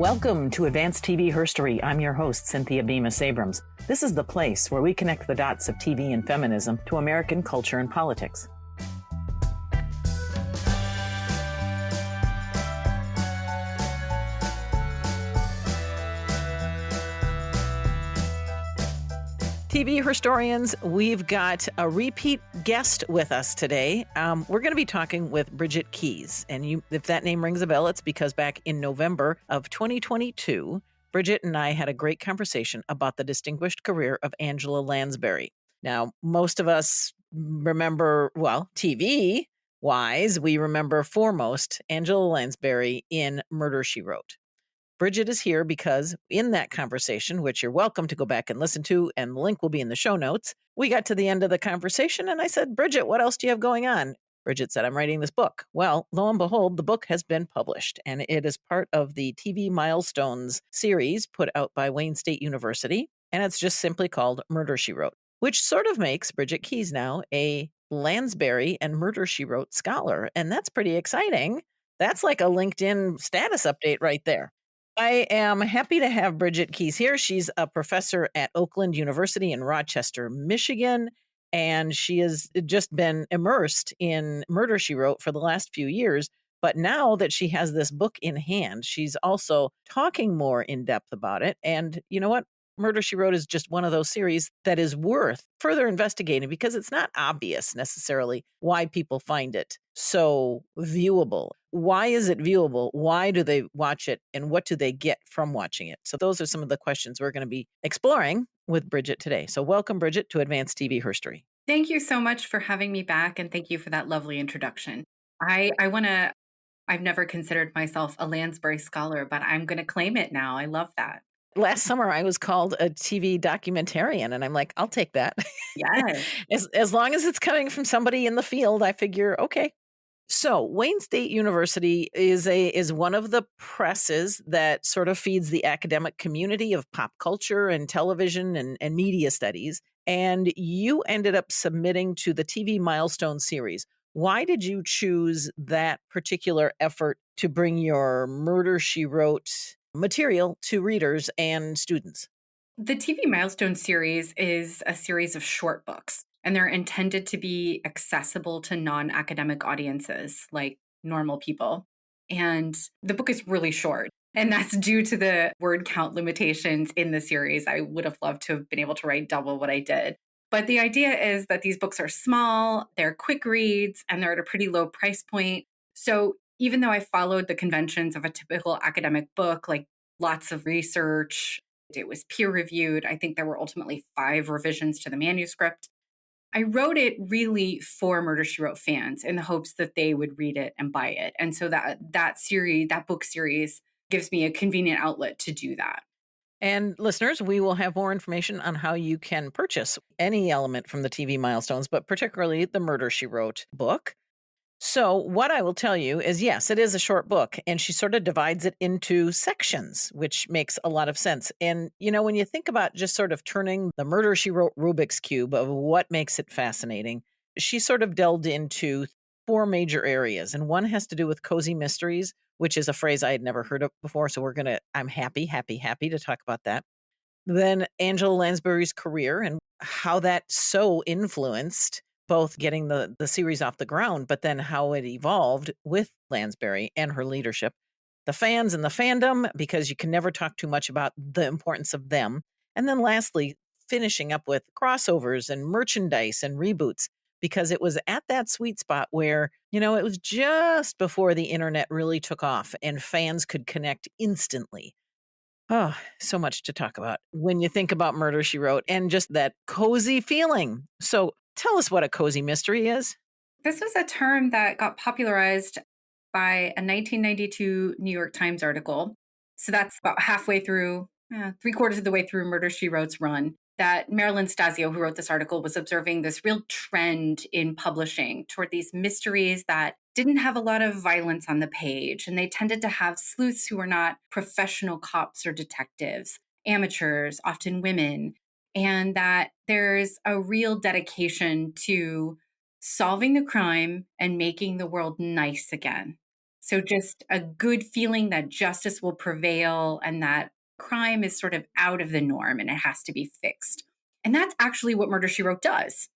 Welcome to Advanced TV Herstory. I'm your host, Cynthia Bemis Abrams. This is the place where we connect the dots of TV and feminism to American culture and politics. TV historians, we've got a repeat guest with us today. We're going to be talking with Bridget Kies. And if that name rings a bell, it's because back in November of 2022, Bridget and I had a great conversation about the distinguished career of Angela Lansbury. Now, most of us remember, well, TV-wise, we remember foremost Angela Lansbury in Murder, She Wrote. Bridget is here because in that conversation, which you're welcome to go back and listen to, and the link will be in the show notes, we got to the end of the conversation and I said, Bridget, what else do you have going on? Bridget said, I'm writing this book. Well, lo and behold, the book has been published and it is part of the TV Milestones series put out by Wayne State University. And it's just simply called Murder, She Wrote, which sort of makes Bridget Kies now a Lansbury and Murder, She Wrote scholar. And that's pretty exciting. That's like a LinkedIn status update right there. I am happy to have Bridget Kies here. She's a professor at Oakland University in Rochester, Michigan, and she has just been immersed in Murder, She Wrote for the last few years. But now that she has this book in hand, she's also talking more in depth about it. And you know what? Murder, She Wrote is just one of those series that is worth further investigating because it's not obvious necessarily why people find it so viewable. Why is it viewable? Why do they watch it? And what do they get from watching it? So those are some of the questions we're going to be exploring with Bridget today. So welcome, Bridget, to Advanced TV Herstory. Thank you so much for having me back. And thank you for that lovely introduction. I've never considered myself a Lansbury scholar, but I'm going to claim it now. I love that. Last summer, I was called a TV documentarian, and I'm like, I'll take that. Yes. As long as it's coming from somebody in the field, I figure, okay. So Wayne State University is one of the presses that sort of feeds the academic community of pop culture and television and media studies. And you ended up submitting to the TV Milestone series. Why did you choose that particular effort to bring your Murder, She Wrote material to readers and students? The TV Milestone series is a series of short books, and they're intended to be accessible to non-academic audiences like normal people. And the book is really short, and that's due to the word count limitations in the series. I would have loved to have been able to write double what I did. But the idea is that these books are small, they're quick reads, and they're at a pretty low price point. So even though I followed the conventions of a typical academic book, like lots of research, it was peer reviewed, I think there were ultimately 5 revisions to the manuscript, I wrote it really for Murder, She Wrote fans in the hopes that they would read it and buy it. And so that book series gives me a convenient outlet to do that. And listeners, we will have more information on how you can purchase any element from the TV Milestones, but particularly the Murder, She Wrote book. So what I will tell you is, yes, it is a short book, and she sort of divides it into sections, which makes a lot of sense. And, when you think about just sort of turning the Murder, She Wrote Rubik's Cube of what makes it fascinating, she sort of delved into 4 major areas. And one has to do with cozy mysteries, which is a phrase I had never heard of before. So I'm happy to talk about that. Then Angela Lansbury's career and how that so influenced both getting the series off the ground, but then how it evolved with Lansbury and her leadership. The fans and the fandom, because you can never talk too much about the importance of them. And then lastly, finishing up with crossovers and merchandise and reboots, because it was at that sweet spot where, it was just before the internet really took off and fans could connect instantly. Oh, so much to talk about when you think about Murder, She Wrote and just that cozy feeling. So tell us what a cozy mystery is. This was a term that got popularized by a 1992 New York Times article. So that's about halfway through, 3/4 of the way through Murder, She Wrote's run, that Marilyn Stasio, who wrote this article, was observing this real trend in publishing toward these mysteries that didn't have a lot of violence on the page. And they tended to have sleuths who were not professional cops or detectives, amateurs, often women, and that there's a real dedication to solving the crime and making the world nice again. So just a good feeling that justice will prevail and that crime is sort of out of the norm and it has to be fixed. And that's actually what Murder She Wrote does.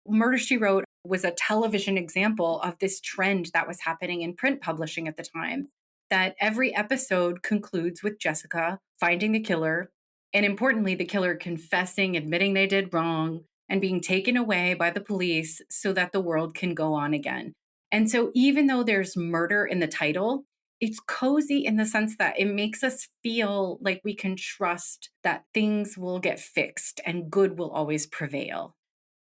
Murder She Wrote was a television example of this trend that was happening in print publishing at the time. That every episode concludes with Jessica finding the killer, and importantly, the killer confessing, admitting they did wrong, and being taken away by the police so that the world can go on again. And so, even though there's murder in the title, it's cozy in the sense that it makes us feel like we can trust that things will get fixed and good will always prevail.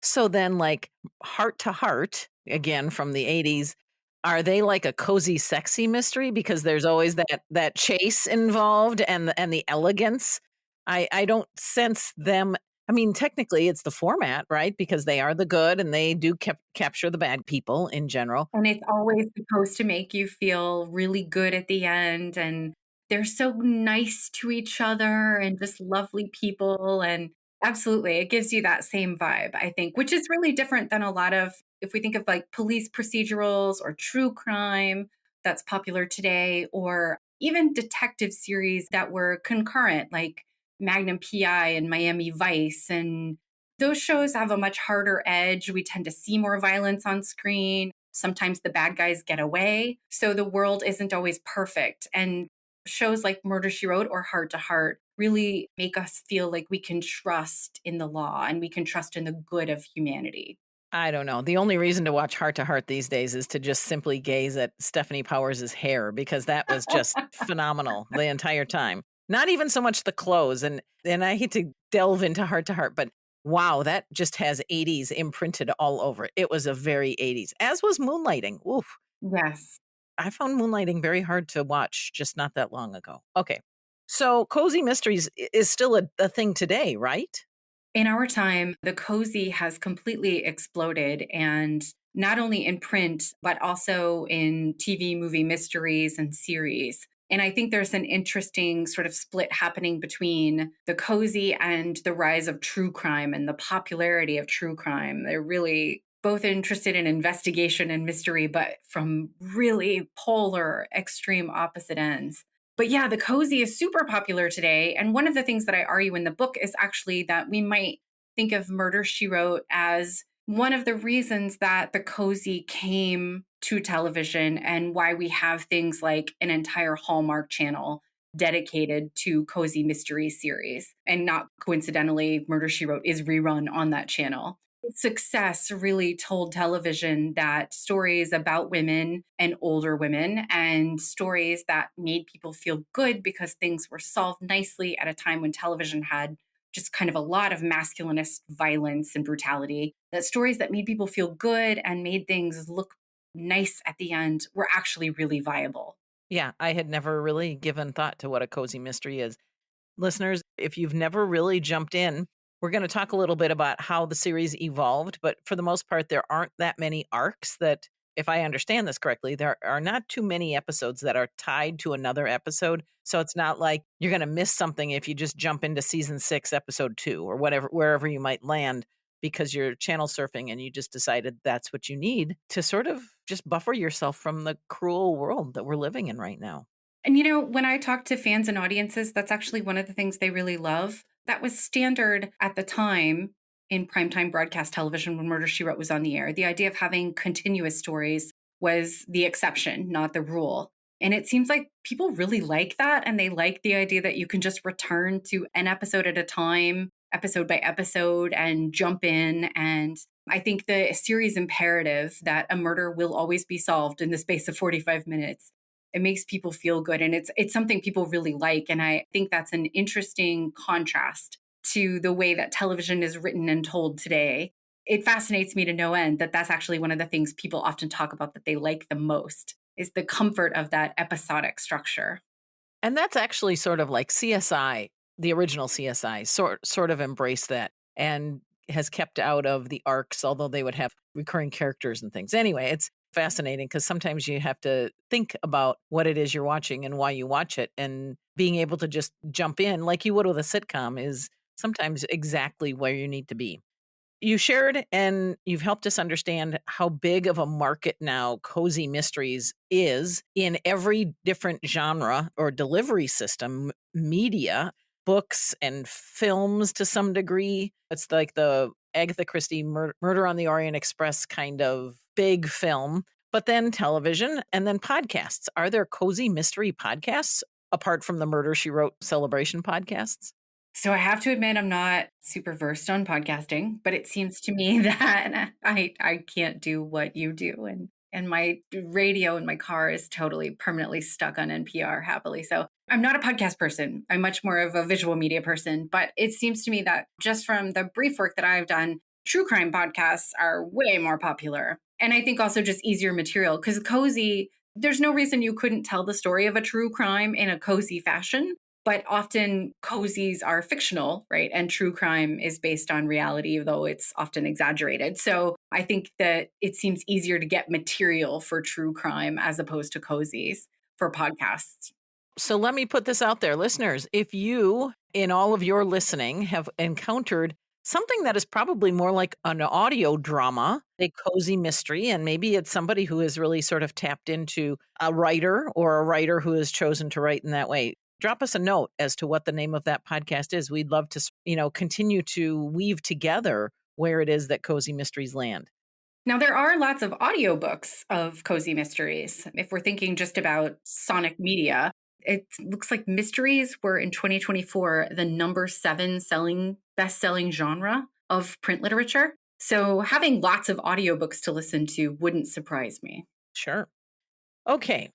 So then, like, Heart to Heart, again from the '80s, are they like a cozy, sexy mystery? Because there's always that chase involved and the elegance. I don't sense them. I mean, technically, it's the format, right? Because they are the good and they do capture the bad people in general. And it's always supposed to make you feel really good at the end, and they're so nice to each other and just lovely people, and absolutely, it gives you that same vibe, I think, which is really different than a lot of if we think of, like, police procedurals or true crime that's popular today, or even detective series that were concurrent, like Magnum PI and Miami Vice, and those shows have a much harder edge. We tend to see more violence on screen. Sometimes the bad guys get away. So the world isn't always perfect. And shows like Murder She Wrote or Heart to Heart really make us feel like we can trust in the law and we can trust in the good of humanity. I don't know. The only reason to watch Heart to Heart these days is to just simply gaze at Stephanie Powers' hair because that was just phenomenal the entire time. Not even so much the clothes, and I hate to delve into Heart to Heart, but wow, that just has '80s imprinted all over it. It was a very '80s, as was Moonlighting. Oof. Yes. I found Moonlighting very hard to watch just not that long ago. Okay. So Cozy Mysteries is still a thing today, right? In our time, the cozy has completely exploded, and not only in print, but also in TV, movie mysteries, and series. And I think there's an interesting sort of split happening between the cozy and the rise of true crime and the popularity of true crime. They're really both interested in investigation and mystery, but from really polar, extreme opposite ends. But yeah, the cozy is super popular today. And one of the things that I argue in the book is actually that we might think of Murder She Wrote as one of the reasons that the cozy came to television and why we have things like an entire Hallmark channel dedicated to cozy mystery series. And not coincidentally, Murder She Wrote is rerun on that channel. Success really told television that stories about women and older women and stories that made people feel good because things were solved nicely at a time when television had just kind of a lot of masculinist violence and brutality, that stories that made people feel good and made things look nice at the end were actually really viable. Yeah, I had never really given thought to what a cozy mystery is. Listeners, if you've never really jumped in, we're going to talk a little bit about how the series evolved, but for the most part, there aren't that many arcs that, if I understand this correctly, there are not too many episodes that are tied to another episode. So it's not like you're going to miss something if you just jump into season 6, episode 2, or whatever, wherever you might land because you're channel surfing and you just decided that's what you need to sort of just buffer yourself from the cruel world that we're living in right now. And when I talk to fans and audiences, that's actually one of the things they really love. That was standard at the time in primetime broadcast television when Murder She Wrote was on the air. The idea of having continuous stories was the exception, not the rule. And it seems like people really like that. And they like the idea that you can just return to an episode at a time, episode by episode, and jump in. And I think the series imperative that a murder will always be solved in the space of 45 minutes, it makes people feel good, and it's something people really like, and I think that's an interesting contrast to the way that television is written and told today. It fascinates me to no end that that's actually one of the things people often talk about that they like the most is the comfort of that episodic structure. And that's actually sort of like CSI, the original CSI, sort of embraced that and has kept out of the arcs, although they would have recurring characters and things. Anyway, it's fascinating because sometimes you have to think about what it is you're watching and why you watch it. And being able to just jump in like you would with a sitcom is sometimes exactly where you need to be. You shared and you've helped us understand how big of a market now cozy mysteries is in every different genre or delivery system, media, books and films to some degree. It's like the Agatha Christie Murder on the Orient Express kind of big film, but then television and then podcasts. Are there cozy mystery podcasts apart from the Murder She Wrote celebration podcasts? So I have to admit I'm not super versed on podcasting, but it seems to me that I can't do what you do, and my radio in my car is totally permanently stuck on NPR happily. So I'm not a podcast person. I'm much more of a visual media person, but it seems to me that just from the brief work that I've done, true crime podcasts are way more popular. And I think also just easier material because cozy, there's no reason you couldn't tell the story of a true crime in a cozy fashion, but often cozies are fictional, right? And true crime is based on reality, though it's often exaggerated. So I think that it seems easier to get material for true crime as opposed to cozies for podcasts. So let me put this out there, listeners. If you, in all of your listening, have encountered something that is probably more like an audio drama, a cozy mystery, and maybe it's somebody who has really sort of tapped into a writer or a writer who has chosen to write in that way, drop us a note as to what the name of that podcast is. We'd love to, continue to weave together where it is that cozy mysteries land. Now, there are lots of audiobooks of cozy mysteries. If we're thinking just about sonic media, it looks like mysteries were in 2024 the number 7 best-selling genre of print literature. So having lots of audiobooks to listen to wouldn't surprise me. Sure. Okay.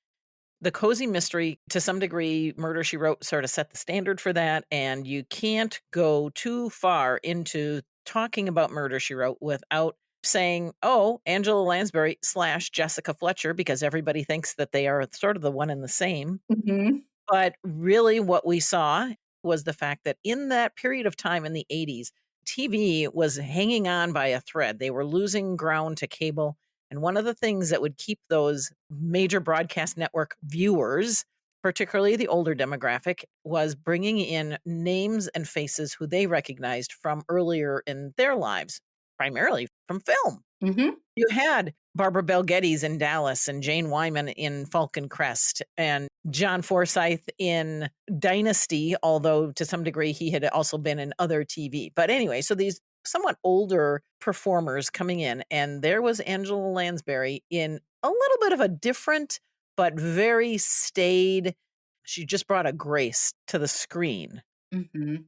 The cozy mystery, to some degree, Murder She Wrote sort of set the standard for that, and you can't go too far into talking about Murder She Wrote without saying, "Oh, Angela Lansbury slash Jessica Fletcher," because everybody thinks that they are sort of the one and the same. Mhm. But really, what we saw was the fact that in that period of time in the 80s, TV was hanging on by a thread. They were losing ground to cable. And one of the things that would keep those major broadcast network viewers, particularly the older demographic, was bringing in names and faces who they recognized from earlier in their lives, primarily from film. Mhm. You had Barbara Bel Geddes in Dallas and Jane Wyman in Falcon Crest and John Forsythe in Dynasty, although to some degree he had also been in other TV. But anyway, so these somewhat older performers coming in, and there was Angela Lansbury in a little bit of a different but very staid. She just brought a grace to the screen. Mhm.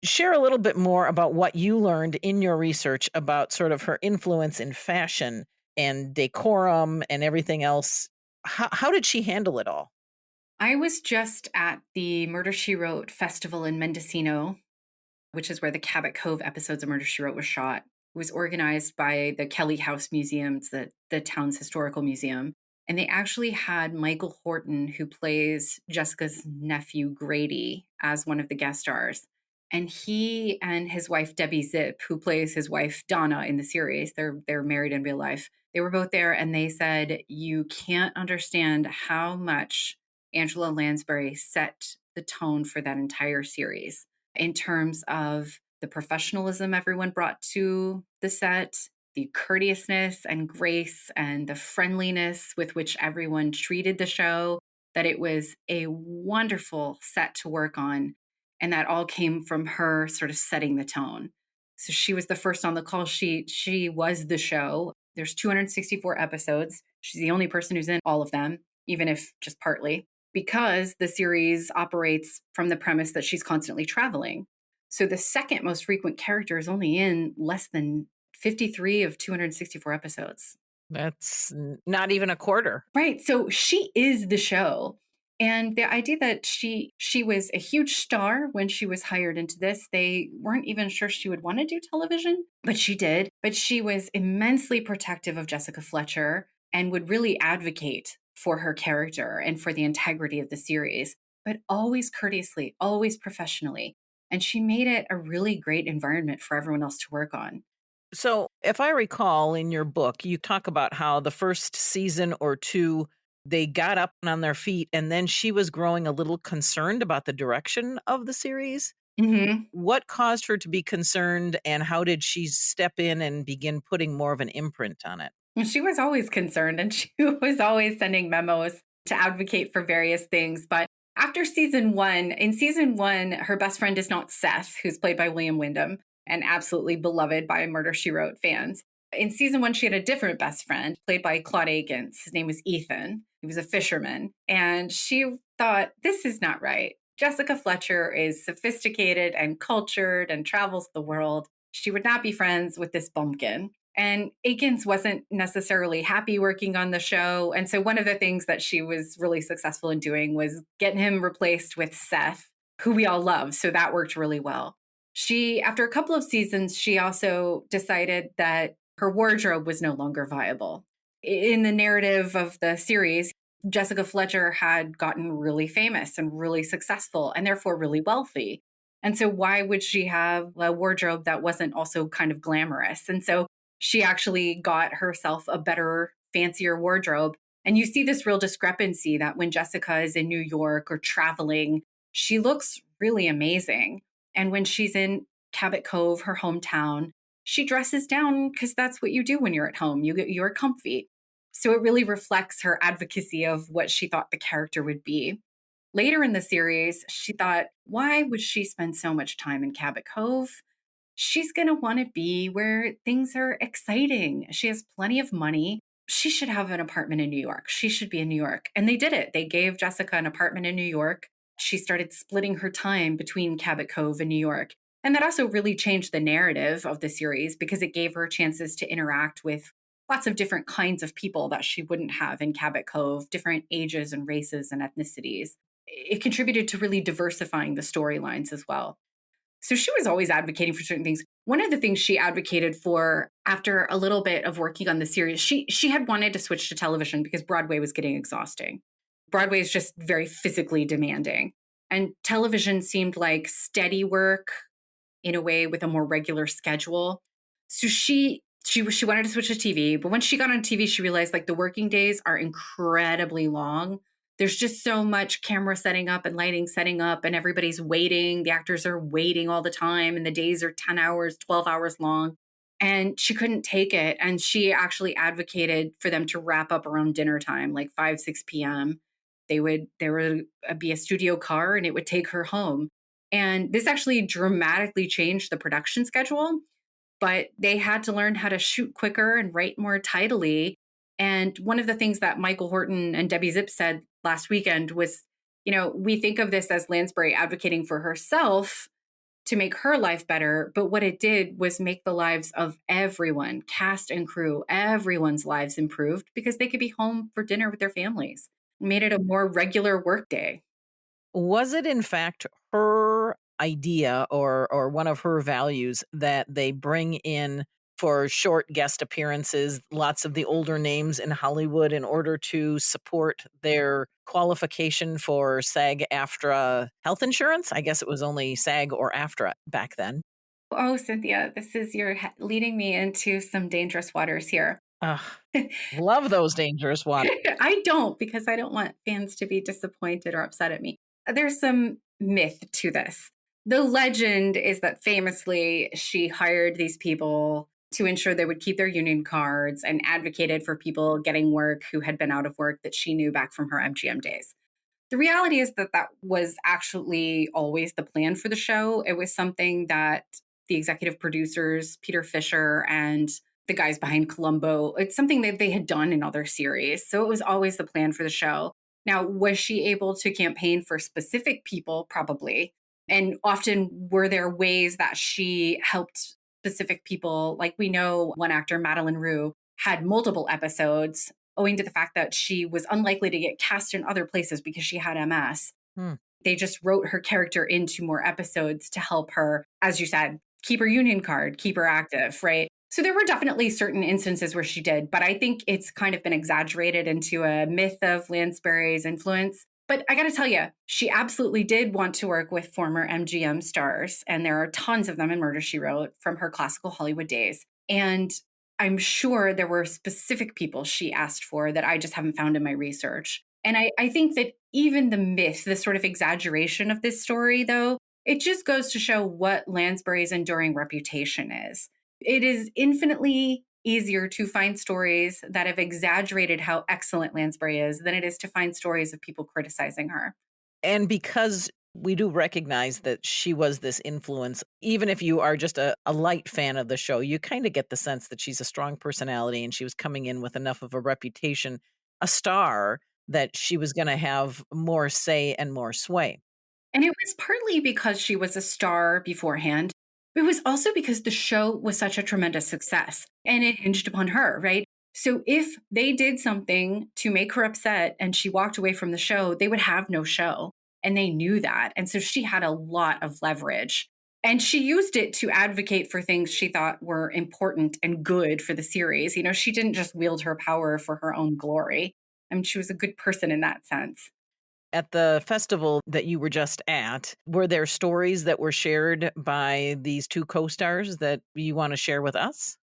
Share a little bit more about what you learned in your research about sort of her influence in fashion and decorum and everything else. How did she handle it all? I was just at the Murder She Wrote festival in Mendocino, which is where the Cabot Cove episodes of Murder She Wrote was shot. It was organized by the Kelly House Museum, it's the town's historical museum. And they actually had Michael Horton, who plays Jessica's nephew Grady, as one of the guest stars. And he and his wife Debbie Zip, who plays his wife Donna in the series, they're married in real life. They were both there, and they said you can't understand how much Angela Lansbury set the tone for that entire series in terms of the professionalism everyone brought to the set, the courteousness and grace and the friendliness with which everyone treated the show, that it was a wonderful set to work on. And that all came from her sort of setting the tone. So she was the first on the call sheet. She was the show. There's 264 episodes. She's the only person who's in all of them, even if just partly, because the series operates from the premise that she's constantly traveling. So the second most frequent character is only in less than 53 of 264 episodes. That's not even a quarter. Right. So she is the show. And the idea that she was a huge star when she was hired into this, they weren't even sure she would want to do television, but she did. But she was immensely protective of Jessica Fletcher and would really advocate for her character and for the integrity of the series, but always courteously, always professionally. And she made it a really great environment for everyone else to work on. So, if I recall in your book, you talk about how the first season or two, they got up on their feet, and then she was growing a little concerned about the direction of the series. Hmm. What caused her to be concerned, and how did she step in and begin putting more of an imprint on it? She was always concerned and she was always sending memos to advocate for various things. But after in season one, her best friend is not Seth, who's played by William Wyndham and absolutely beloved by Murder She Wrote fans. In season one, she had a different best friend played by Claude Akins. His name was Ethan. He was a fisherman. And she thought, this is not right. Jessica Fletcher is sophisticated and cultured and travels the world. She would not be friends with this bumpkin. And Akins wasn't necessarily happy working on the show. And so one of the things that she was really successful in doing was getting him replaced with Seth, who we all love. So that worked really well. After a couple of seasons, she also decided that her wardrobe was no longer viable. In the narrative of the series, Jessica Fletcher had gotten really famous and really successful and therefore really wealthy. And so, why would she have a wardrobe that wasn't also kind of glamorous? And so, she actually got herself a better, fancier wardrobe. And you see this real discrepancy that when Jessica is in New York or traveling, she looks really amazing. And when she's in Cabot Cove, her hometown, she dresses down because that's what you do when you're at home. You're comfy. So it really reflects her advocacy of what she thought the character would be. Later in the series, she thought, why would she spend so much time in Cabot Cove? She's going to want to be where things are exciting. She has plenty of money. She should have an apartment in New York. She should be in New York. And they did it. They gave Jessica an apartment in New York. She started splitting her time between Cabot Cove and New York. And that also really changed the narrative of the series because it gave her chances to interact with lots of different kinds of people that she wouldn't have in Cabot Cove, different ages and races and ethnicities. It contributed to really diversifying the storylines as well. So she was always advocating for certain things. One of the things she advocated for after a little bit of working on the series, she had wanted to switch to television because Broadway was getting exhausting. Broadway is just very physically demanding. And television seemed like steady work in a way with a more regular schedule. So she wanted to switch to TV, but when she got on TV, she realized like the working days are incredibly long. There's just so much camera setting up and lighting setting up, and everybody's waiting. The actors are waiting all the time, and the days are 10 hours, 12 hours long. And she couldn't take it. And she actually advocated for them to wrap up around dinner time, like 5, 6 p.m. There would be a studio car and it would take her home. And this actually dramatically changed the production schedule, but they had to learn how to shoot quicker and write more tidily. And one of the things that Michael Horton and Debbie Zipp said last weekend was, we think of this as Lansbury advocating for herself to make her life better. But what it did was make the lives of everyone, cast and crew, everyone's lives improved because they could be home for dinner with their families. It made it a more regular workday. Was it in fact her idea or one of her values that they bring in for short guest appearances lots of the older names in Hollywood in order to support their qualification for SAG-AFTRA health insurance? I guess it was only SAG or AFTRA back then. Oh, Cynthia, this is leading me into some dangerous waters here. Ugh, love those dangerous waters. I don't because I don't want fans to be disappointed or upset at me. There's some myth to this. The legend is that famously she hired these people to ensure they would keep their union cards and advocated for people getting work who had been out of work that she knew back from her MGM days. The reality is that that was actually always the plan for the show. It was something that the executive producers, Peter Fisher and the guys behind Columbo, it's something that they had done in other series. So it was always the plan for the show. Now, was she able to campaign for specific people? Probably. And often were there ways that she helped specific people? Like we know one actor, Madeline Rue, had multiple episodes owing to the fact that she was unlikely to get cast in other places because she had MS. Hmm. They just wrote her character into more episodes to help her, as you said, keep her union card, keep her active, right? So there were definitely certain instances where she did, but I think it's kind of been exaggerated into a myth of Lansbury's influence. But I got to tell you, she absolutely did want to work with former MGM stars, and there are tons of them in Murder, She Wrote from her classical Hollywood days. And I'm sure there were specific people she asked for that I just haven't found in my research. And I think that even the myth, the sort of exaggeration of this story, though, It just goes to show what Lansbury's enduring reputation is. It is infinitely easier to find stories that have exaggerated how excellent Lansbury is than it is to find stories of people criticizing her. And because we do recognize that she was this influence, even if you are just a light fan of the show, you kind of get the sense that she's a strong personality and she was coming in with enough of a reputation, a star, that she was going to have more say and more sway. And it was partly because she was a star beforehand. It was also because the show was such a tremendous success and it hinged upon her, right? So if they did something to make her upset and she walked away from the show, they would have no show. And they knew that. And so she had a lot of leverage. And she used it to advocate for things she thought were important and good for the series. You know, she didn't just wield her power for her own glory. I mean, she was a good person in that sense. At the festival that you were just at, were there stories that were shared by these two co-stars that you want to share with us?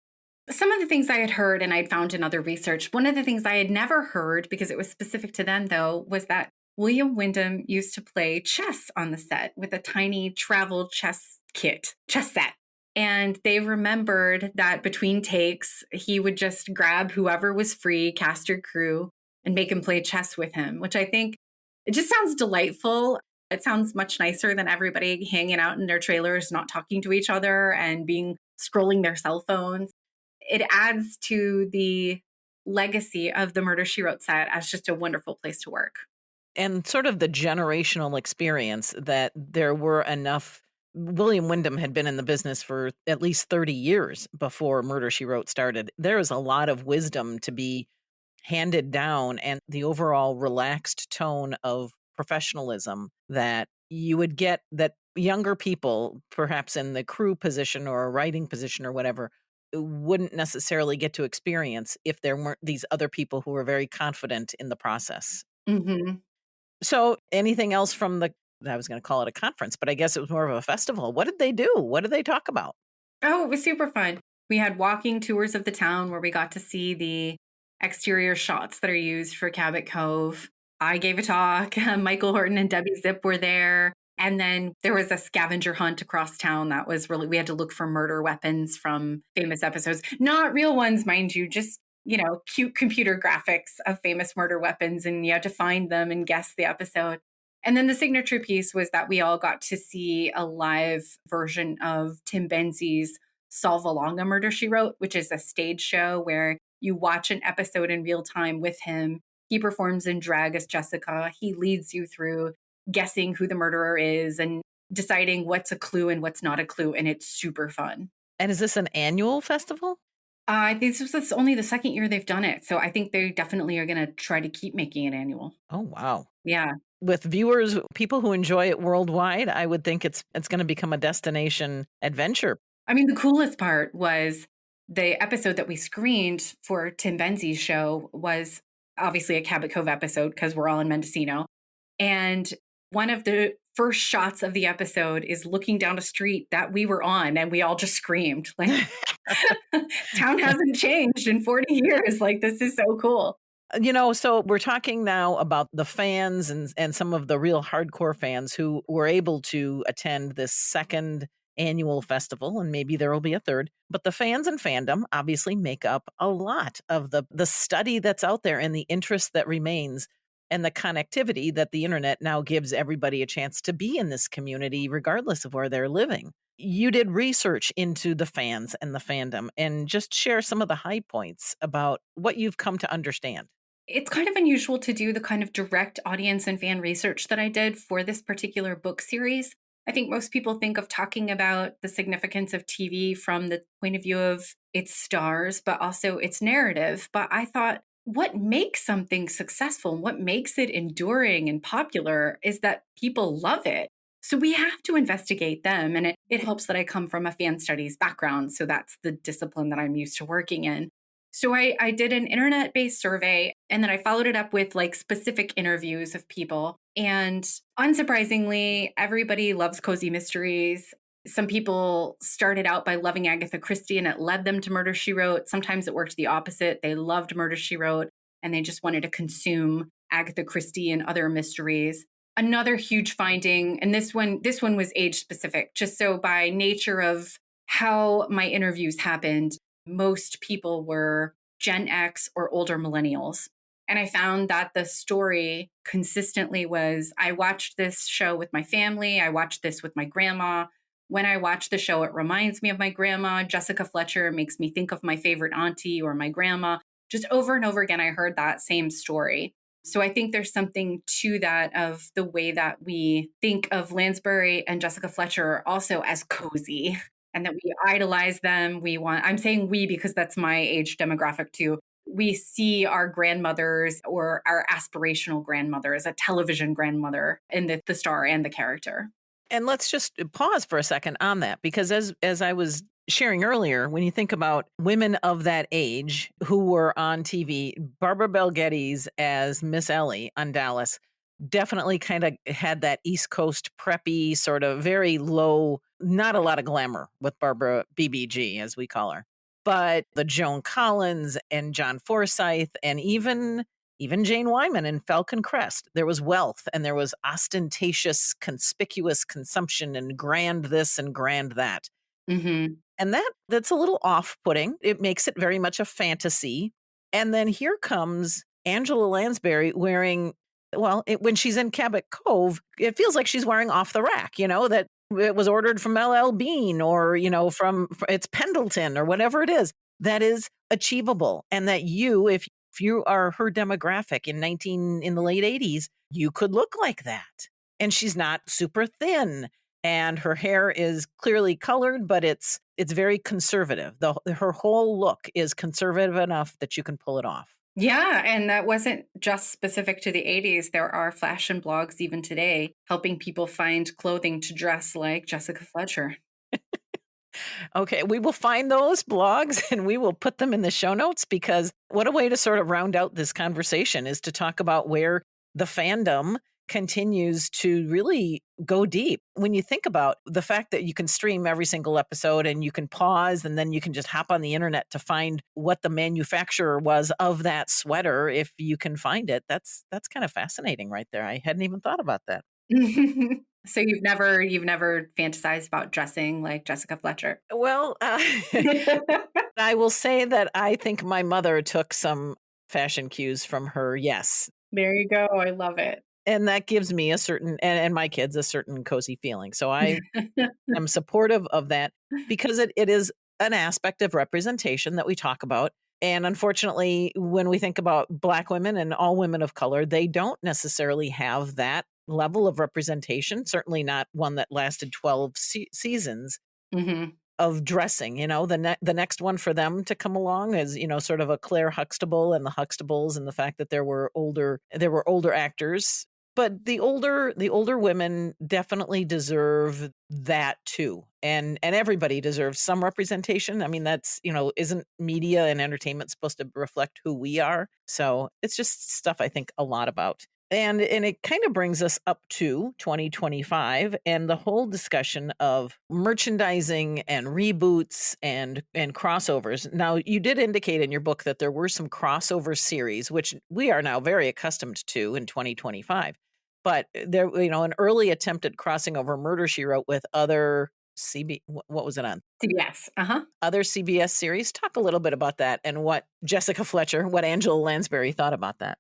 Some of the things I had heard and I'd found in other research, one of the things I had never heard because it was specific to them, though, was that William Wyndham used to play chess on the set with a tiny travel chess set. And they remembered that between takes, he would just grab whoever was free, cast or crew, and make him play chess with him, which I think it just sounds delightful. It sounds much nicer than everybody hanging out in their trailers, not talking to each other and being scrolling their cell phones. It adds to the legacy of the Murder She Wrote set as just a wonderful place to work. And sort of the generational experience that there were enough. William Wyndham had been in the business for at least 30 years before Murder She Wrote started. There is a lot of wisdom to be handed down, and the overall relaxed tone of professionalism that you would get, that younger people, perhaps in the crew position or a writing position or whatever, wouldn't necessarily get to experience if there weren't these other people who were very confident in the process. Hmm. So, anything else from the, I was going to call it a conference, but I guess it was more of a festival. What did they do? What did they talk about? Oh, it was super fun. We had walking tours of the town where we got to see the exterior shots that are used for Cabot Cove. I gave a talk. Michael Horton and Debbie Zip were there. And then there was a scavenger hunt across town that was really, we had to look for murder weapons from famous episodes. Not real ones, mind you, just, you know, cute computer graphics of famous murder weapons. And you had to find them and guess the episode. And then the signature piece was that we all got to see a live version of Tim Benzie's Solve Along a Murder She Wrote, which is a stage show where you watch an episode in real time with him. He performs in drag as Jessica. He leads you through guessing who the murderer is and deciding what's a clue and what's not a clue. And it's super fun. And is this an annual festival? This was only the second year they've done it. So I think they definitely are going to try to keep making it annual. Oh, wow. Yeah. With viewers, people who enjoy it worldwide, I would think it's going to become a destination adventure. I mean, the coolest part was the episode that we screened for Tim Benzie's show was obviously a Cabot Cove episode because we're all in Mendocino. And one of the first shots of the episode is looking down a street that we were on, and we all just screamed, like, town hasn't changed in 40 years. Like, this is so cool. So we're talking now about the fans and some of the real hardcore fans who were able to attend this second annual festival, and maybe there will be a third. But the fans and fandom obviously make up a lot of the study that's out there and the interest that remains and the connectivity that the internet now gives everybody a chance to be in this community, regardless of where they're living. You did research into the fans and the fandom, and just share some of the high points about what you've come to understand. It's kind of unusual to do the kind of direct audience and fan research that I did for this particular book series. I think most people think of talking about the significance of TV from the point of view of its stars, but also its narrative. But I thought, what makes something successful and what makes it enduring and popular is that people love it. So we have to investigate them. And it helps that I come from a fan studies background. So that's the discipline that I'm used to working in. So I did an internet based survey and then I followed it up with like specific interviews of people. And unsurprisingly, everybody loves cozy mysteries. Some people started out by loving Agatha Christie and it led them to Murder She Wrote. Sometimes it worked the opposite. They loved Murder She Wrote and they just wanted to consume Agatha Christie and other mysteries. Another huge finding, and this one was age specific, just so by nature of how my interviews happened, most people were Gen X or older millennials. And I found that the story consistently was I watched this show with my family, I watched this with my grandma. When I watch the show, it reminds me of my grandma. Jessica Fletcher makes me think of my favorite auntie or my grandma. Just over and over again, I heard that same story. So I think there's something to that of the way that we think of Lansbury and Jessica Fletcher also as cozy and that we idolize them. I'm saying we because that's my age demographic too. We see our grandmothers or our aspirational grandmother as a television grandmother in the star and the character. And let's just pause for a second on that, because as I was sharing earlier, when you think about women of that age who were on TV, Barbara Bel Geddes as Miss Ellie on Dallas definitely kind of had that East Coast preppy sort of very low, not a lot of glamour with Barbara BBG, as we call her. But the Joan Collins and John Forsythe and even Jane Wyman in Falcon Crest, there was wealth and there was ostentatious, conspicuous consumption and grand this and grand that. Hmm. And that's a little off-putting. It makes it very much a fantasy. And then here comes Angela Lansbury wearing, well, when she's in Cabot Cove, it feels like she's wearing off the rack, that it was ordered from LL Bean or, from it's Pendleton or whatever it is that is achievable. And that if you are her demographic in the late 80s, you could look like that. And she's not super thin and her hair is clearly colored, but it's very conservative. Her whole look is conservative enough that you can pull it off. Yeah, and that wasn't just specific to the 80s. There are fashion blogs even today helping people find clothing to dress like Jessica Fletcher. Okay, we will find those blogs and we will put them in the show notes, because what a way to sort of round out this conversation is to talk about where the fandom continues to really go deep. When you think about the fact that you can stream every single episode and you can pause and then you can just hop on the internet to find what the manufacturer was of that sweater, if you can find it, that's kind of fascinating right there. I hadn't even thought about that. So you've never fantasized about dressing like Jessica Fletcher. Well, I will say that I think my mother took some fashion cues from her. Yes. There you go. I love it. And that gives me a certain, and my kids a certain cozy feeling. So I am supportive of that, because it is an aspect of representation that we talk about. And unfortunately, when we think about Black women and all women of color, they don't necessarily have that level of representation, certainly not one that lasted 12 seasons Hmm. of dressing. The next one for them to come along is, sort of a Claire Huxtable and the Huxtables, and the fact that there were older actors. But the older women definitely deserve that too. And everybody deserves some representation. I mean, that's, isn't media and entertainment supposed to reflect who we are? So it's just stuff I think a lot about. And it kind of brings us up to 2025 and the whole discussion of merchandising and reboots and crossovers. Now, you did indicate in your book that there were some crossover series, which we are now very accustomed to in 2025. But there, an early attempt at crossing over Murder, She Wrote with other what was it on? CBS. Uh-huh. Other CBS series. Talk a little bit about that and what Angela Lansbury thought about that.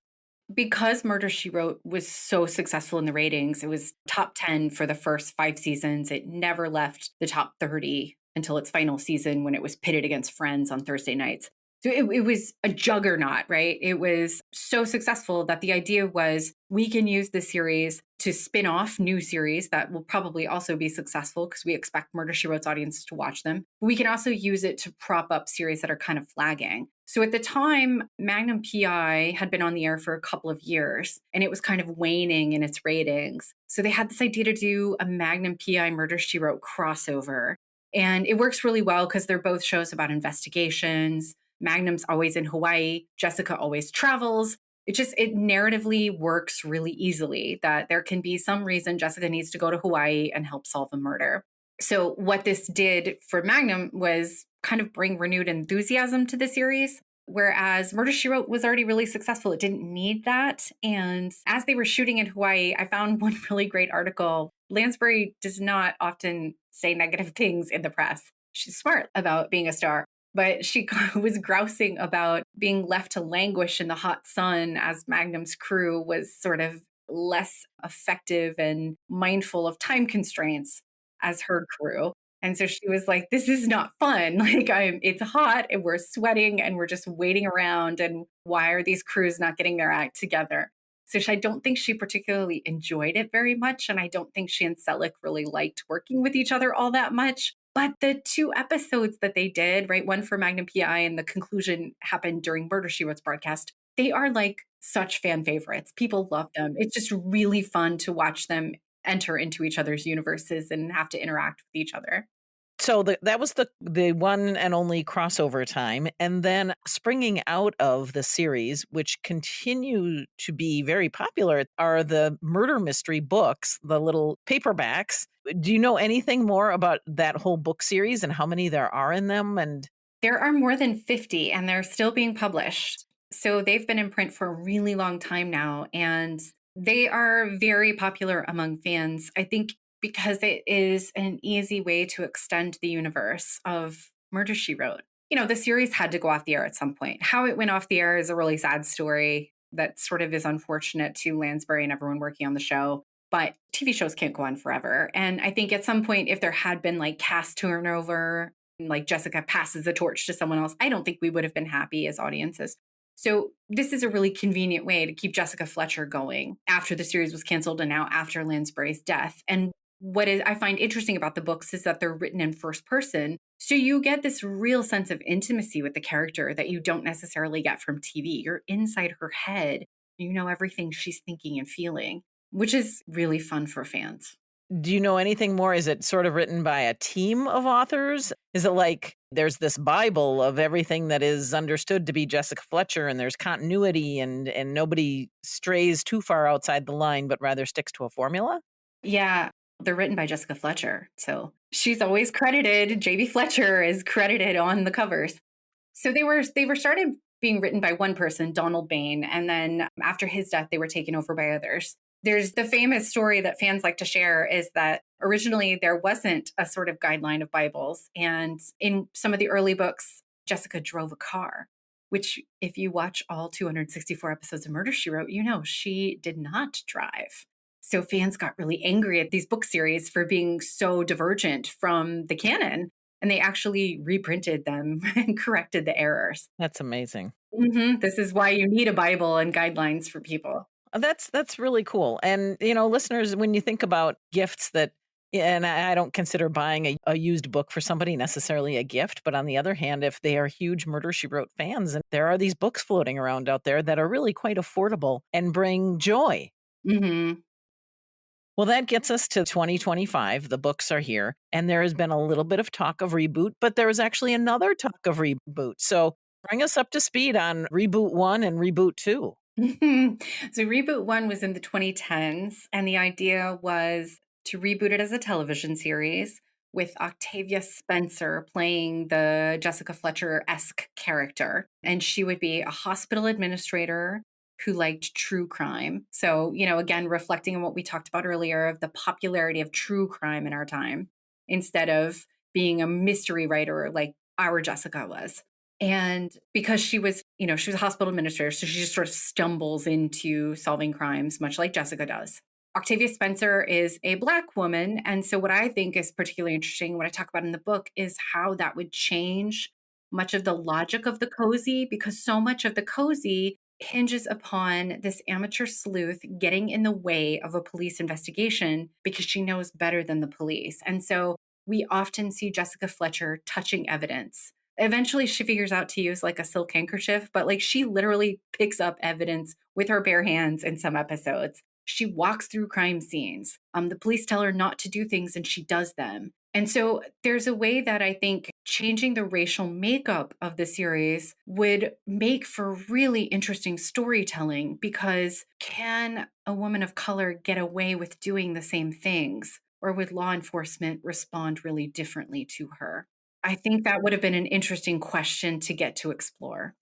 Because Murder, She Wrote was so successful in the ratings, it was top 10 for the first 5 seasons. It never left the top 30 until its final season when it was pitted against Friends on Thursday nights. So it was a juggernaut, right? It was so successful that the idea was we can use the series to spin off new series that will probably also be successful because we expect Murder, She Wrote's audiences to watch them. We can also use it to prop up series that are kind of flagging. So at the time, Magnum PI had been on the air for a couple of years and it was kind of waning in its ratings. So they had this idea to do a Magnum PI Murder, She Wrote crossover. And it works really well because they're both shows about investigations. Magnum's always in Hawaii. Jessica always travels. It narratively works really easily that there can be some reason Jessica needs to go to Hawaii and help solve a murder. So what this did for Magnum was kind of bring renewed enthusiasm to the series. Whereas Murder She Wrote was already really successful. It didn't need that. And as they were shooting in Hawaii, I found one really great article. Lansbury does not often say negative things in the press. She's smart about being a star, but she was grousing about being left to languish in the hot sun as Magnum's crew was sort of less effective and mindful of time constraints as her crew. And so she was like, this is not fun. Like it's hot and we're sweating and we're just waiting around. And why are these crews not getting their act together? So I don't think she particularly enjoyed it very much. And I don't think she and Selleck really liked working with each other all that much. But the two episodes that they did, right, one for Magnum PI and the conclusion happened during Murder She Wrote's broadcast, they are like such fan favorites. People love them. It's just really fun to watch them enter into each other's universes and have to interact with each other. So that was the one and only crossover time, and then springing out of the series, which continue to be very popular, are the murder mystery books, the little paperbacks. Do you know anything more about that whole book series and how many there are in them? And There are more than 50 and they're still being published. So they've been in print for a really long time now and they are very popular among fans. I think because it is an easy way to extend the universe of Murder She Wrote. You know, the series had to go off the air at some point. How it went off the air is a really sad story that sort of is unfortunate to Lansbury and everyone working on the show. But TV shows can't go on forever. And I think at some point, if there had been like cast turnover, like Jessica passes the torch to someone else, I don't think we would have been happy as audiences. So this is a really convenient way to keep Jessica Fletcher going after the series was canceled and now after Lansbury's death. And I find interesting about the books is that they're written in first person. So you get this real sense of intimacy with the character that you don't necessarily get from TV. You're inside her head. You know everything she's thinking and feeling, which is really fun for fans. do you know anything more? Is it sort of written by a team of authors? Is it like there's this Bible of everything that is understood to be Jessica Fletcher and there's continuity and nobody strays too far outside the line, but rather sticks to a formula? Yeah, they're written by Jessica Fletcher. So she's always credited. JB Fletcher is credited on the covers. So they were started being written by one person, Donald Bain, and then after his death, they were taken over by others. There's the famous story that fans like to share is that originally there wasn't a sort of guideline of Bibles. And in some of the early books, Jessica drove a car, which, if you watch all 264 episodes of Murder She Wrote, you know she did not drive. So fans got really angry at these book series for being so divergent from the canon. And they actually reprinted them and corrected the errors. That's amazing. This is why you need a Bible and guidelines for people. That's really cool. And listeners, when you think about gifts that, and I don't consider buying a used book for somebody necessarily a gift, but on the other hand, if they are huge Murder She Wrote fans, and there are these books floating around out there that are really quite affordable and bring joy. hmm Well, that gets us to 2025. The books are here, and there has been a little bit of talk of reboot, but there was actually another talk of reboot. So bring us up to speed on reboot 1 and reboot 2. So Reboot 1 was in the 2010s, and the idea was to reboot it as a television series with Octavia Spencer playing the Jessica Fletcher-esque character. And she would be a hospital administrator who liked true crime. So, again, reflecting on what we talked about earlier of the popularity of true crime in our time, instead of being a mystery writer like our Jessica was. And because she was a hospital administrator, so she just sort of stumbles into solving crimes, much like Jessica does. Octavia Spencer is a Black woman. And so, what I think is particularly interesting, what I talk about in the book, is how that would change much of the logic of the cozy, because so much of the cozy hinges upon this amateur sleuth getting in the way of a police investigation because she knows better than the police. And so, we often see Jessica Fletcher touching evidence. Eventually, she figures out to use like a silk handkerchief, but like she literally picks up evidence with her bare hands in some episodes. She walks through crime scenes. The police tell her not to do things and she does them. And so there's a way that I think changing the racial makeup of the series would make for really interesting storytelling, because can a woman of color get away with doing the same things? Or would law enforcement respond really differently to her? I think that would have been an interesting question to get to explore.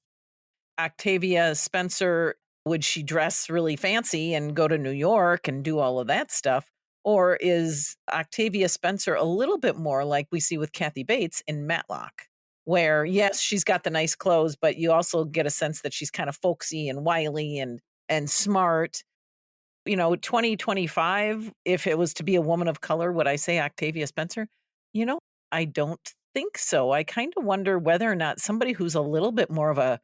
Octavia Spencer, would she dress really fancy and go to New York and do all of that stuff? Or is Octavia Spencer a little bit more like we see with Kathy Bates in Matlock, where yes, she's got the nice clothes, but you also get a sense that she's kind of folksy and wily and smart. 2025, if it was to be a woman of color, would I say Octavia Spencer? You know, I don't think so. I kind of wonder whether or not somebody who's a little bit more of a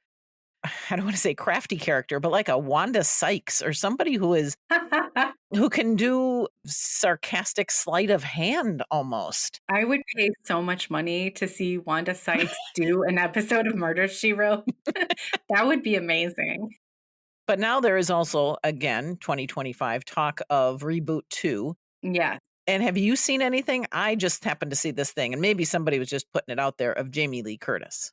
I don't want to say crafty character, but like a Wanda Sykes or somebody who can do sarcastic sleight of hand almost. I would pay so much money to see Wanda Sykes do an episode of Murder, She Wrote. That would be amazing. But now there is also, again, 2025 talk of reboot 2. Yeah. And have you seen anything? I just happened to see this thing, and maybe somebody was just putting it out there of Jamie Lee Curtis.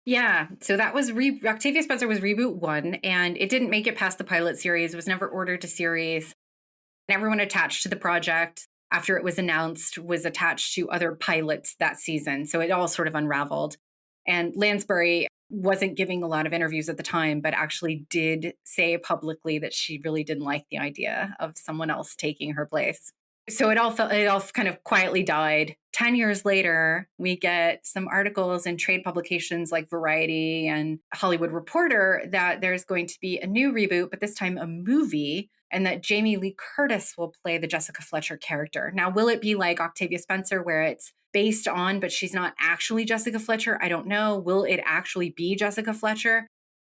Yeah. So that was Octavia Spencer was reboot 1, and it didn't make it past the pilot series. It was never ordered to series. And everyone attached to the project after it was announced was attached to other pilots that season. So it all sort of unraveled. And Lansbury wasn't giving a lot of interviews at the time, but actually did say publicly that she really didn't like the idea of someone else taking her place. So it all kind of quietly died. 10 years later, we get some articles in trade publications like Variety and Hollywood Reporter that there's going to be a new reboot, but this time a movie, and that Jamie Lee Curtis will play the Jessica Fletcher character. Now, will it be like Octavia Spencer, where it's based on, but she's not actually Jessica Fletcher? I don't know. Will it actually be Jessica Fletcher?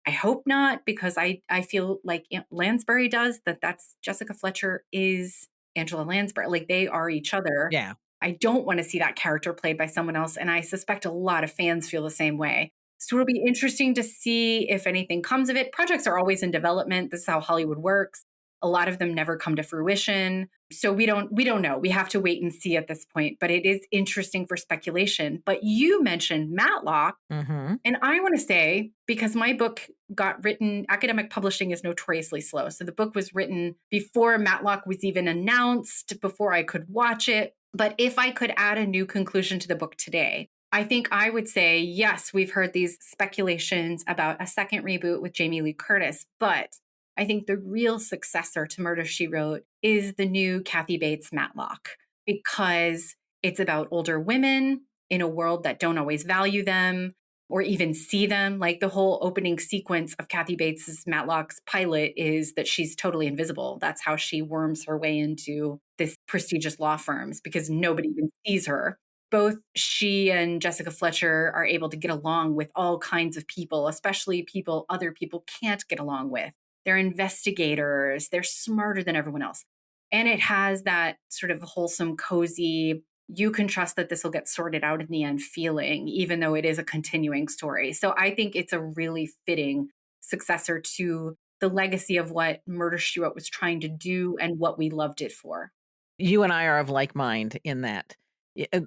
I hope not, because I feel like Lansbury does, that's Jessica Fletcher is Angela Lansbury. Like, they are each other. Yeah. I don't want to see that character played by someone else. And I suspect a lot of fans feel the same way. So it'll be interesting to see if anything comes of it. Projects are always in development. This is how Hollywood works. A lot of them never come to fruition. So we don't know. We have to wait and see at this point. But it is interesting for speculation. But you mentioned Matlock. Mm-hmm. And I want to say, because my book got written, academic publishing is notoriously slow. So the book was written before Matlock was even announced, before I could watch it. But if I could add a new conclusion to the book today, I think I would say, yes, we've heard these speculations about a second reboot with Jamie Lee Curtis, but I think the real successor to Murder, She Wrote is the new Kathy Bates Matlock, because it's about older women in a world that don't always value them or even see them. Like, the whole opening sequence of Kathy Bates's Matlock's pilot is that she's totally invisible. That's how she worms her way into this prestigious law firms, because nobody even sees her. Both she and Jessica Fletcher are able to get along with all kinds of people, especially people other people can't get along with. They're investigators. They're smarter than everyone else. And it has that sort of wholesome, cozy, you can trust that this will get sorted out in the end feeling, even though it is a continuing story. So I think it's a really fitting successor to the legacy of what Murder, She Wrote was trying to do and what we loved it for. You and I are of like mind in that.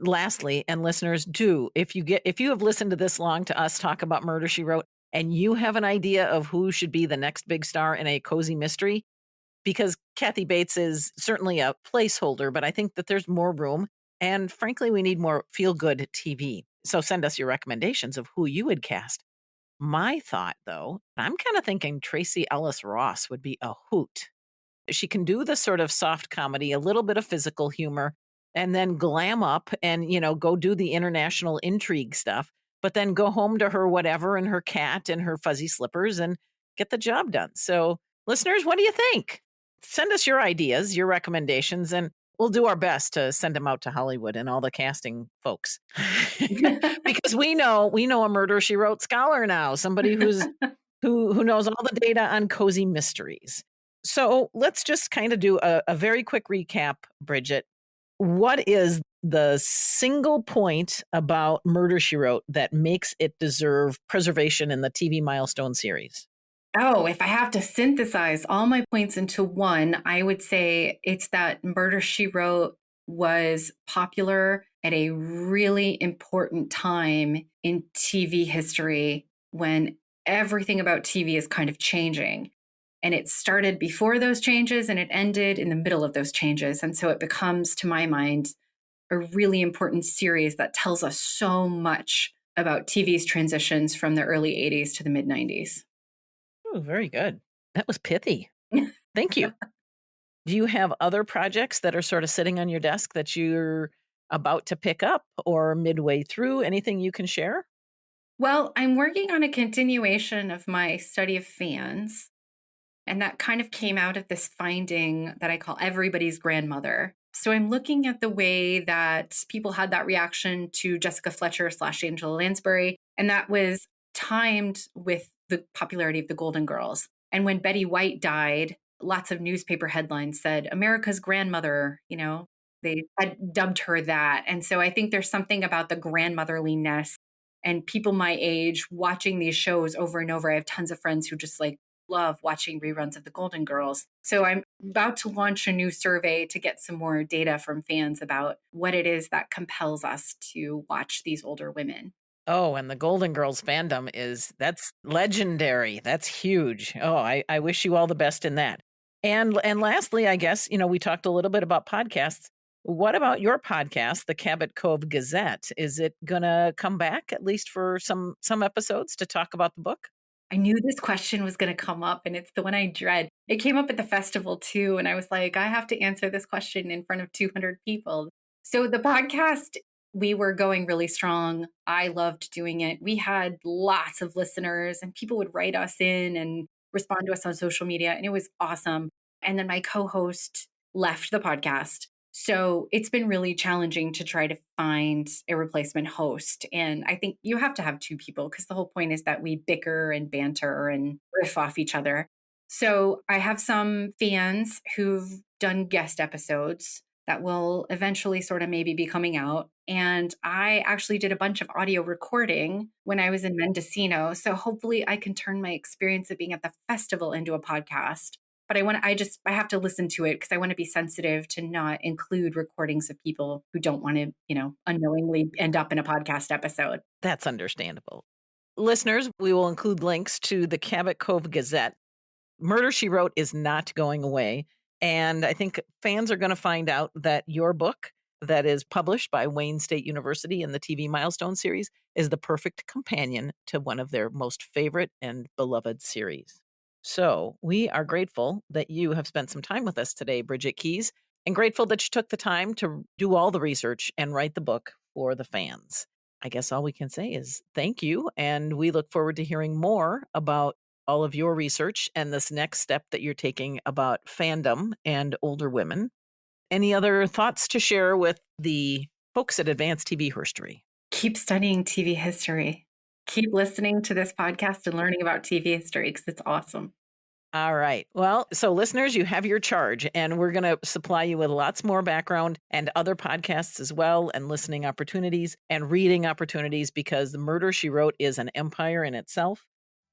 Lastly, and listeners, if you have listened to this long to us talk about Murder, She Wrote, and you have an idea of who should be the next big star in a cozy mystery, because Kathy Bates is certainly a placeholder, but I think that there's more room. And frankly, we need more feel-good TV. So send us your recommendations of who you would cast. My thought, though, I'm kind of thinking Tracy Ellis Ross would be a hoot. She can do the sort of soft comedy, a little bit of physical humor, and then glam up and, go do the international intrigue stuff, but then go home to her whatever and her cat and her fuzzy slippers and get the job done. So, listeners, what do you think? Send us your ideas, your recommendations, and we'll do our best to send them out to Hollywood and all the casting folks. Because we know a Murder, She Wrote scholar now, somebody who knows all the data on cozy mysteries. So let's just kind of do a very quick recap, Bridget. What is the single point about Murder, She Wrote that makes it deserve preservation in the TV Milestone series? Oh, if I have to synthesize all my points into one, I would say it's that Murder, She Wrote was popular at a really important time in TV history, when everything about TV is kind of changing. And it started before those changes and it ended in the middle of those changes. And so it becomes, to my mind, a really important series that tells us so much about TV's transitions from the early 80s to the mid 90s. Ooh, very good. That was pithy. Thank you. Do you have other projects that are sort of sitting on your desk that you're about to pick up or midway through? Anything you can share? Well, I'm working on a continuation of my study of fans, and that kind of came out of this finding that I call everybody's grandmother. So I'm looking at the way that people had that reaction to Jessica Fletcher slash Angela Lansbury, and that was timed with the popularity of the Golden Girls. And when Betty White died, lots of newspaper headlines said, America's grandmother, they had dubbed her that. And so I think there's something about the grandmotherliness and people my age watching these shows over and over. I have tons of friends who just like love watching reruns of the Golden Girls. So I'm about to launch a new survey to get some more data from fans about what it is that compels us to watch these older women. Oh, and the Golden Girls fandom that's legendary. That's huge. Oh, I wish you all the best in that. And lastly, I guess, we talked a little bit about podcasts. What about your podcast, the Cabot Cove Gazette? Is it gonna come back at least for some episodes to talk about the book? I knew this question was going to come up, and it's the one I dread. It came up at the festival too, and I was like, I have to answer this question in front of 200 people. So the podcast, we were going really strong. I loved doing it. We had lots of listeners, and people would write us in and respond to us on social media, and it was awesome. And then my co-host left the podcast. So it's been really challenging to try to find a replacement host. And I think you have to have two people because the whole point is that we bicker and banter and riff off each other. So I have some fans who've done guest episodes that will eventually sort of maybe be coming out. And I actually did a bunch of audio recording when I was in Mendocino. So hopefully I can turn my experience of being at the festival into a podcast. But I have to listen to it because I want to be sensitive to not include recordings of people who don't want to, unknowingly end up in a podcast episode. That's understandable. Listeners, we will include links to the Cabot Cove Gazette. Murder, She Wrote is not going away. And I think fans are going to find out that your book, that is published by Wayne State University in the TV Milestone series, is the perfect companion to one of their most favorite and beloved series. So we are grateful that you have spent some time with us today, Bridget Kies, and grateful that you took the time to do all the research and write the book for the fans. I guess all we can say is thank you, and we look forward to hearing more about all of your research and this next step that you're taking about fandom and older women. Any other thoughts to share with the folks at Advanced TV History? Keep studying TV history. Keep listening to this podcast and learning about TV history because it's awesome. All right. Well, so listeners, you have your charge, and we're going to supply you with lots more background and other podcasts as well, and listening opportunities and reading opportunities, because the Murder, She Wrote is an empire in itself.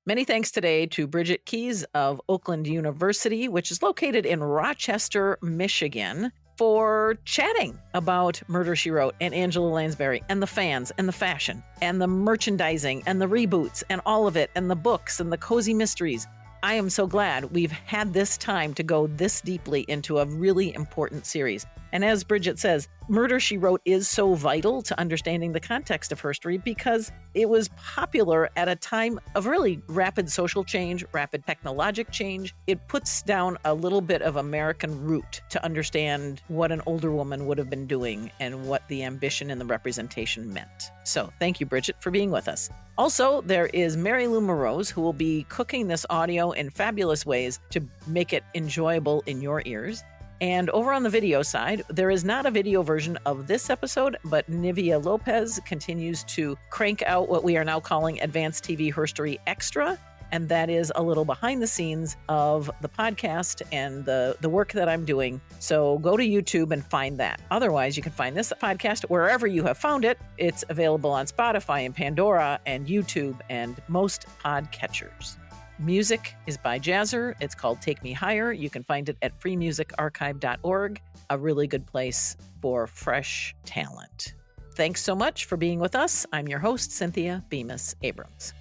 Many thanks today to Bridget Kies of Oakland University, which is located in Rochester, Michigan, for chatting about Murder, She Wrote and Angela Lansbury and the fans and the fashion and the merchandising and the reboots and all of it and the books and the cozy mysteries. I am so glad we've had this time to go this deeply into a really important series. And as Bridget says, Murder, She Wrote is so vital to understanding the context of history because it was popular at a time of really rapid social change, rapid technologic change. It puts down a little bit of American root to understand what an older woman would have been doing and what the ambition and the representation meant. So thank you, Bridget, for being with us. Also, there is Mary Lou Morose, who will be cooking this audio in fabulous ways to make it enjoyable in your ears. And over on the video side, there is not a video version of this episode, but Nivea Lopez continues to crank out what we are now calling Advanced TV History Extra. And that is a little behind the scenes of the podcast and the work that I'm doing. So go to YouTube and find that. Otherwise, you can find this podcast wherever you have found it. It's available on Spotify and Pandora and YouTube and most podcatchers. Music is by Jazzer. It's called Take Me Higher. You can find it at freemusicarchive.org, a really good place for fresh talent. Thanks so much for being with us. I'm your host, Cynthia Bemis Abrams.